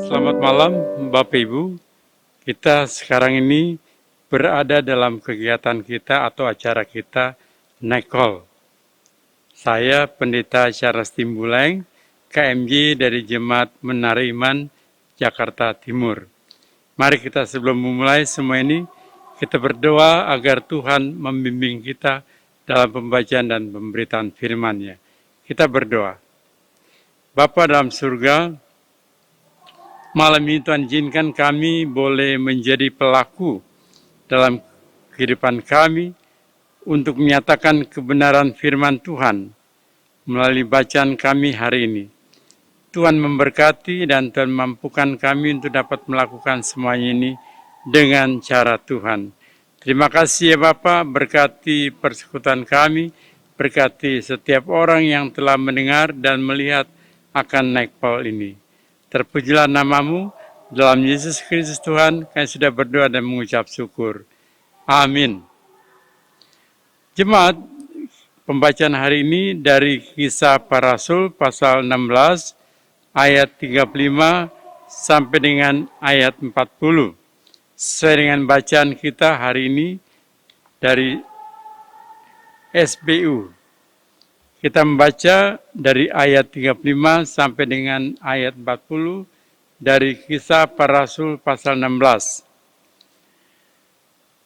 Selamat malam Bapak Ibu, kita sekarang ini berada dalam kegiatan kita atau acara kita Nekol. Saya Pendeta Charles Timbuleng, KMJ dari Jemaat Menara Iman, Jakarta Timur. Mari kita sebelum memulai semua ini, kita berdoa agar Tuhan membimbing kita dalam pembacaan dan pemberitaan firman-Nya. Kita berdoa. Bapa dalam surga, malam ini Tuhan izinkan kami boleh menjadi pelaku dalam kehidupan kami untuk menyatakan kebenaran firman Tuhan melalui bacaan kami hari ini. Tuhan memberkati dan Tuhan mampukan kami untuk dapat melakukan semuanya ini dengan cara Tuhan. Terima kasih ya Bapa, berkati persekutuan kami, berkati setiap orang yang telah mendengar dan melihat akan Nekol ini. Terpujilah namamu, dalam Yesus Kristus Tuhan, kami sudah berdoa dan mengucap syukur. Amin. Jemaat, pembacaan hari ini dari Kisah Para Rasul pasal 16, ayat 35 sampai dengan ayat 40. Sesuai dengan bacaan kita hari ini dari SBU. Kita membaca dari ayat 35 sampai dengan ayat 40 dari Kisah Para Rasul pasal 16.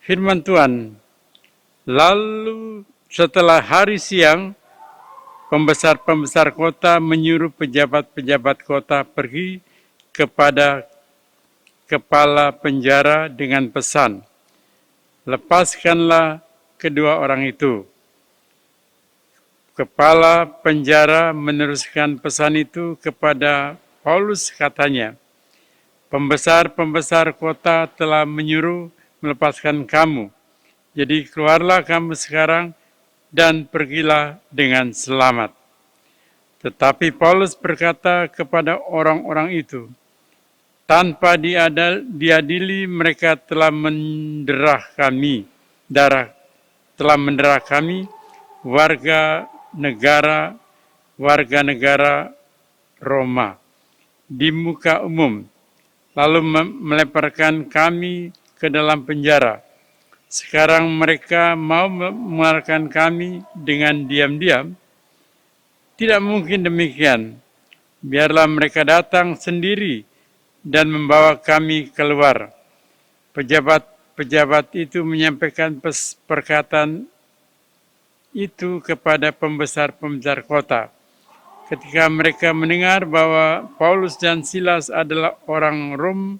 Firman Tuhan, lalu setelah hari siang, pembesar-pembesar kota menyuruh pejabat-pejabat kota pergi kepada kepala penjara dengan pesan, lepaskanlah kedua orang itu. Kepala penjara meneruskan pesan itu kepada Paulus, katanya, pembesar-pembesar kota telah menyuruh melepaskan kamu. Jadi keluarlah kamu sekarang dan pergilah dengan selamat. Tetapi Paulus berkata kepada orang-orang itu, tanpa diadili mereka telah menderah kami, warga negara Roma di muka umum, lalu melemparkan kami ke dalam penjara. Sekarang mereka mau mengeluarkan kami dengan diam-diam? Tidak mungkin demikian. Biarlah mereka datang sendiri dan membawa kami keluar. Pejabat-pejabat itu menyampaikan perkataan itu kepada pembesar-pembesar kota. Ketika mereka mendengar bahwa Paulus dan Silas adalah orang Rom,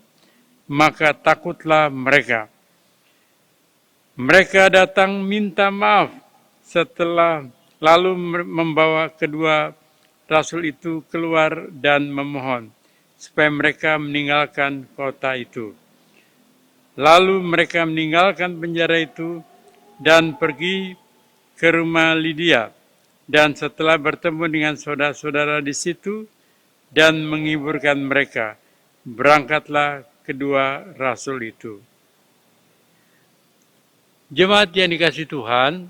maka takutlah mereka. Mereka datang minta maaf setelah lalu membawa kedua rasul itu keluar dan memohon supaya mereka meninggalkan kota itu. Lalu mereka meninggalkan penjara itu dan pergi ke rumah Lydia, dan setelah bertemu dengan saudara-saudara di situ dan menghiburkan mereka, berangkatlah kedua rasul itu. Jemaat yang dikasihi Tuhan,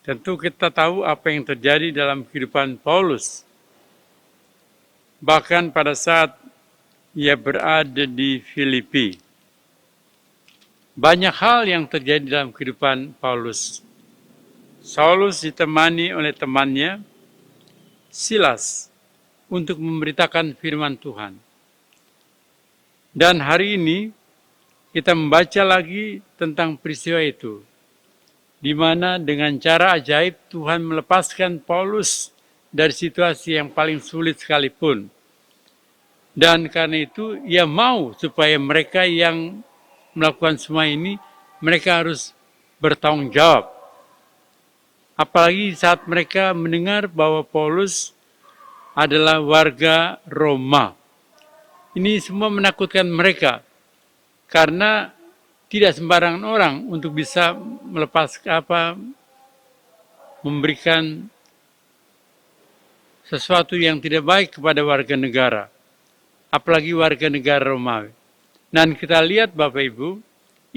tentu kita tahu apa yang terjadi dalam kehidupan Paulus. Bahkan pada saat ia berada di Filipi, banyak hal yang terjadi dalam kehidupan Paulus. Saulus ditemani oleh temannya, Silas, untuk memberitakan firman Tuhan. Dan hari ini kita membaca lagi tentang peristiwa itu, di mana dengan cara ajaib Tuhan melepaskan Paulus dari situasi yang paling sulit sekalipun. Dan karena itu ia mau supaya mereka yang melakukan semua ini, mereka harus bertanggung jawab. Apalagi saat mereka mendengar bahwa Paulus adalah warga Roma. Ini semua menakutkan mereka, karena tidak sembarangan orang untuk bisa memberikan sesuatu yang tidak baik kepada warga negara, apalagi warga negara Romawi. Dan kita lihat Bapak Ibu,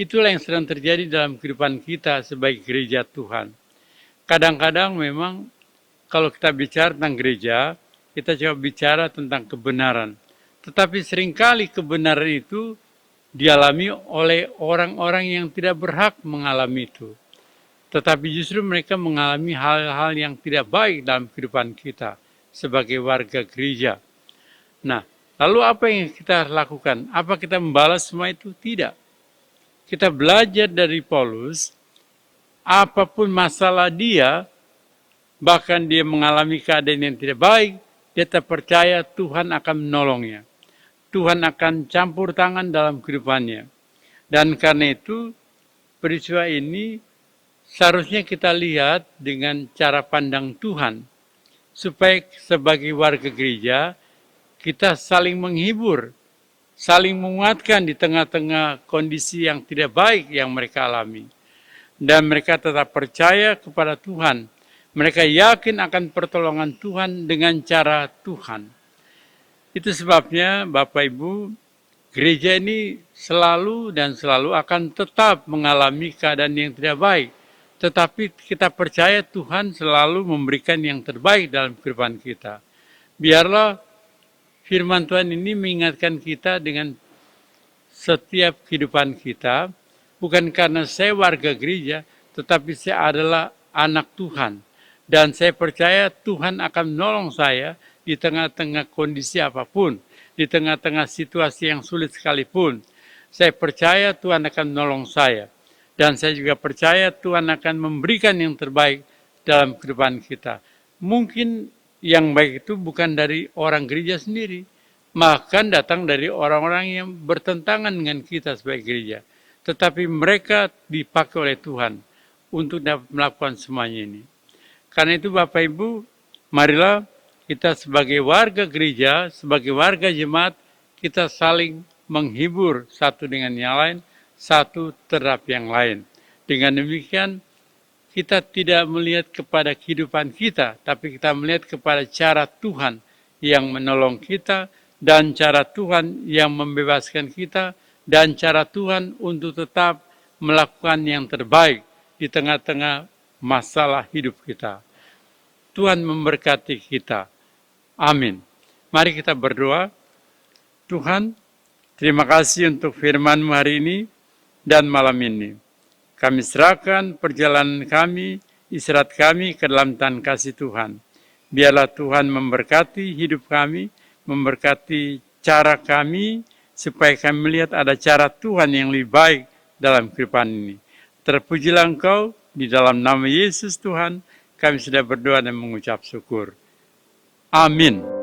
Itulah yang sedang terjadi dalam kehidupan kita sebagai gereja Tuhan. Kadang-kadang memang kalau kita bicara tentang gereja, kita coba bicara tentang kebenaran. Tetapi seringkali kebenaran itu dialami oleh orang-orang yang tidak berhak mengalami itu. Tetapi justru mereka mengalami hal-hal yang tidak baik dalam kehidupan kita sebagai warga gereja. Nah, lalu apa yang kita lakukan? Apa kita membalas semua itu? Tidak. Kita belajar dari Paulus, apapun masalah dia, bahkan dia mengalami keadaan yang tidak baik, dia tetap percaya Tuhan akan menolongnya. Tuhan akan campur tangan dalam kehidupannya. Dan karena itu, peristiwa ini seharusnya kita lihat dengan cara pandang Tuhan. Supaya sebagai warga gereja, kita saling menghibur, saling menguatkan di tengah-tengah kondisi yang tidak baik yang mereka alami. Dan mereka tetap percaya kepada Tuhan. Mereka yakin akan pertolongan Tuhan dengan cara Tuhan. Itu sebabnya Bapak Ibu, gereja ini selalu dan selalu akan tetap mengalami keadaan yang tidak baik. Tetapi kita percaya Tuhan selalu memberikan yang terbaik dalam kehidupan kita. Biarlah firman Tuhan ini mengingatkan kita dengan setiap kehidupan kita, bukan karena saya warga gereja, tetapi saya adalah anak Tuhan. Dan saya percaya Tuhan akan menolong saya di tengah-tengah kondisi apapun, di tengah-tengah situasi yang sulit sekalipun. Saya percaya Tuhan akan menolong saya. Dan saya juga percaya Tuhan akan memberikan yang terbaik dalam kehidupan kita. Mungkin yang baik itu bukan dari orang gereja sendiri, bahkan datang dari orang-orang yang bertentangan dengan kita sebagai gereja. Tetapi mereka dipakai oleh Tuhan untuk dapat melakukan semuanya ini. Karena itu Bapak Ibu, marilah kita sebagai warga gereja, sebagai warga jemaat, kita saling menghibur satu dengan yang lain, satu terhadap yang lain. Dengan demikian, kita tidak melihat kepada kehidupan kita, tapi kita melihat kepada cara Tuhan yang menolong kita, dan cara Tuhan yang membebaskan kita, dan cara Tuhan untuk tetap melakukan yang terbaik di tengah-tengah masalah hidup kita. Tuhan memberkati kita. Amin. Mari kita berdoa. Tuhan, terima kasih untuk firman-Mu hari ini dan malam ini. Kami serahkan perjalanan kami, istirahat kami ke dalam tangan kasih Tuhan. Biarlah Tuhan memberkati hidup kami, memberkati cara kami, supaya kami melihat ada cara Tuhan yang lebih baik dalam kehidupan ini. Terpujilah Engkau, di dalam nama Yesus Tuhan, kami sudah berdoa dan mengucap syukur. Amin.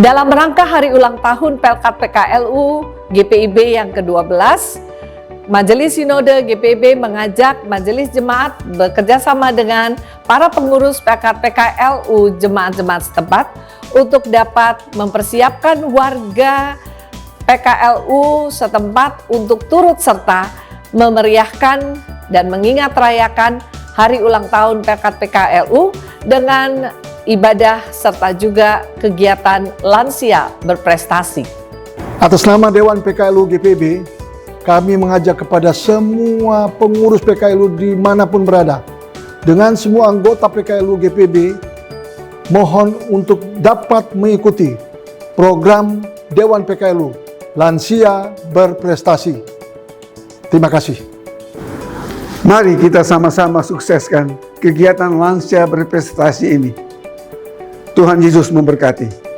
Dalam rangka hari ulang tahun Pelkat PKLU GPIB yang ke-12, Majelis Sinode GPIB mengajak Majelis Jemaat bekerjasama dengan para pengurus Pelkat PKLU jemaat-jemaat setempat untuk dapat mempersiapkan warga PKLU setempat untuk turut serta memeriahkan dan mengingat rayakan hari ulang tahun Pelkat PKLU dengan ibadah serta juga kegiatan lansia berprestasi. Atas nama Dewan PKLU GPIB, kami mengajak kepada semua pengurus PKLU dimanapun berada, dengan semua anggota PKLU GPIB, mohon untuk dapat mengikuti program Dewan PKLU Lansia Berprestasi. Terima kasih. Mari kita sama-sama sukseskan kegiatan lansia berprestasi ini. Tuhan Yesus memberkati.